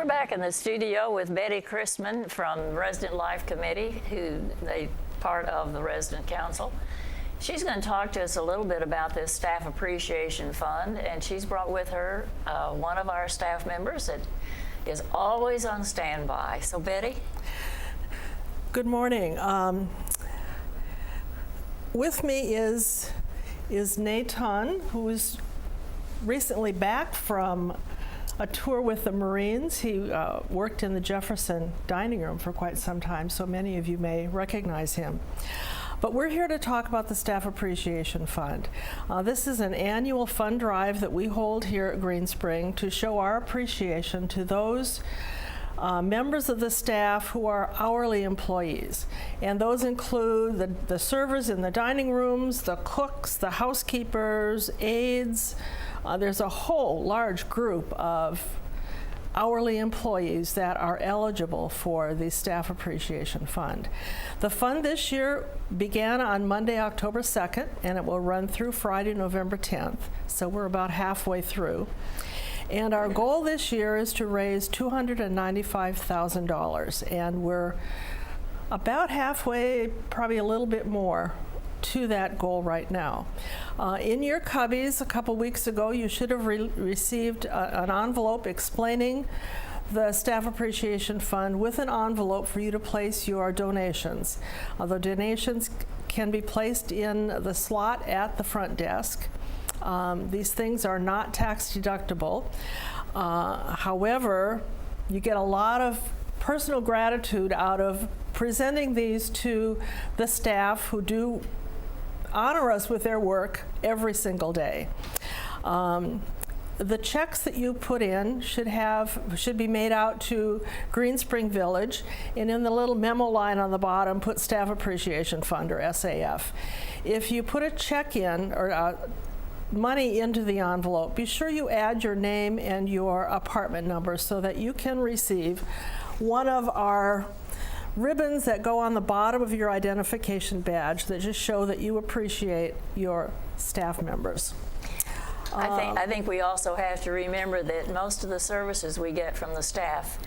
We're back in the studio with Betty Christman from Resident Life Committee, part of the Resident Council. She's going to talk to us a little bit about this Staff Appreciation Fund, and she's brought with her one of our staff members that is always on standby. So, Betty? Good morning. With me is Nathan, who is recently back from a tour with the Marines. He worked in the Jefferson dining room for quite some time, so many of you may recognize him. But we're here to talk about the Staff Appreciation Fund. This is an annual fund drive that we hold here at Green Spring to show our appreciation to those members of the staff who are hourly employees. And those include the servers in the dining rooms, the cooks, the housekeepers, aides. There's a whole large group of hourly employees that are eligible for the Staff Appreciation Fund. The fund this year began on Monday, October 2nd, and it will run through Friday, November 10th. So we're about halfway through. And our goal this year is to raise $295,000, and we're about halfway, probably a little bit more, to that goal right now. In your cubbies a couple weeks ago, you should have received an envelope explaining the Staff Appreciation Fund with an envelope for you to place your donations. The donations can be placed in the slot at the front desk. These things are not tax deductible. However, you get a lot of personal gratitude out of presenting these to the staff who do honor us with their work every single day. The checks that you put in should be made out to Green Spring Village, and in the little memo line on the bottom, put Staff Appreciation Fund, or SAF. If you put a check in or money into the envelope, be sure you add your name and your apartment number so that you can receive one of our ribbons that go on the bottom of your identification badge that just show that you appreciate your staff members. I think we also have to remember that most of the services we get from the staff,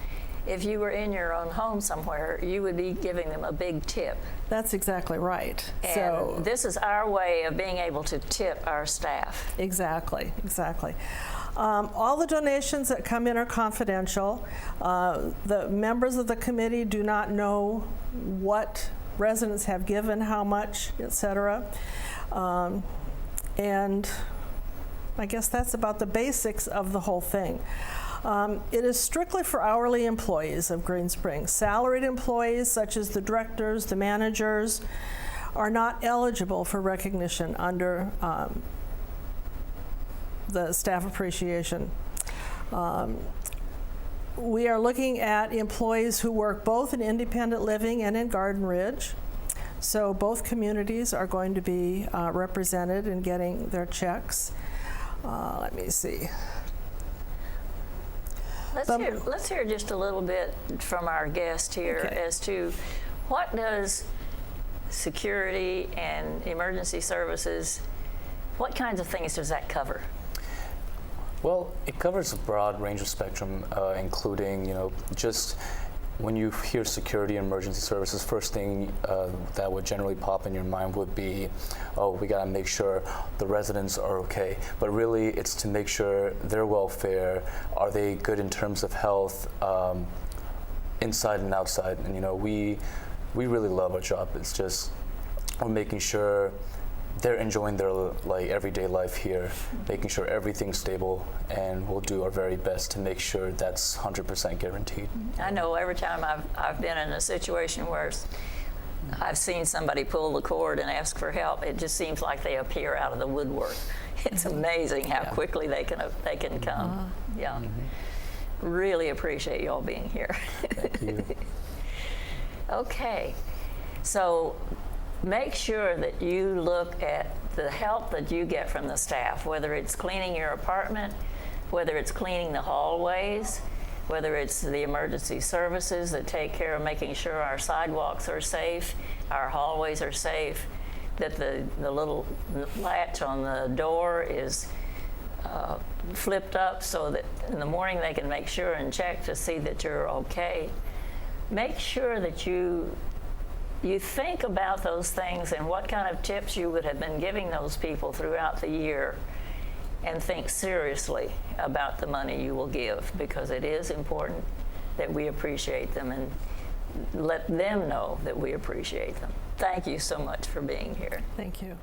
if you were in your own home somewhere, you would be giving them a big tip. That's exactly right. And so this is our way of being able to tip our staff. Exactly. All the donations that come in are confidential. The members of the committee do not know what residents have given, how much, etc. And I guess that's about the basics of the whole thing. It is strictly for hourly employees of Green Spring. Salaried employees, such as the directors, the managers, are not eligible for recognition under the Staff Appreciation. We are looking at employees who work both in independent living and in Garden Ridge. So both communities are going to be represented in getting their checks. Let me see. Let's hear just a little bit from our guest here as to what does security and emergency services, what kinds of things does that cover? Well, it covers a broad range of spectrum, including, just when you hear security and emergency services, first thing that would generally pop in your mind would be, oh, we got to make sure the residents are okay. But really, it's to make sure their welfare, are they good in terms of health, inside and outside. And, we really love our job. It's just we're making sure they're enjoying their everyday life here, making sure everything's stable, and we'll do our very best to make sure that's 100% guaranteed. I know every time I've been in a situation where I've seen somebody pull the cord and ask for help, it just seems like they appear out of the woodwork. It's amazing how quickly they can come. Yeah. Really appreciate y'all being here. Thank you. Okay, so make sure that you look at the help that you get from the staff, whether it's cleaning your apartment, whether it's cleaning the hallways, whether it's the emergency services that take care of making sure our sidewalks are safe, our hallways are safe, that the little latch on the door is flipped up so that in the morning they can make sure and check to see that you're okay. Make sure that you think about those things and what kind of tips you would have been giving those people throughout the year, and think seriously about the money you will give, because it is important that we appreciate them and let them know that we appreciate them. Thank you so much for being here. Thank you.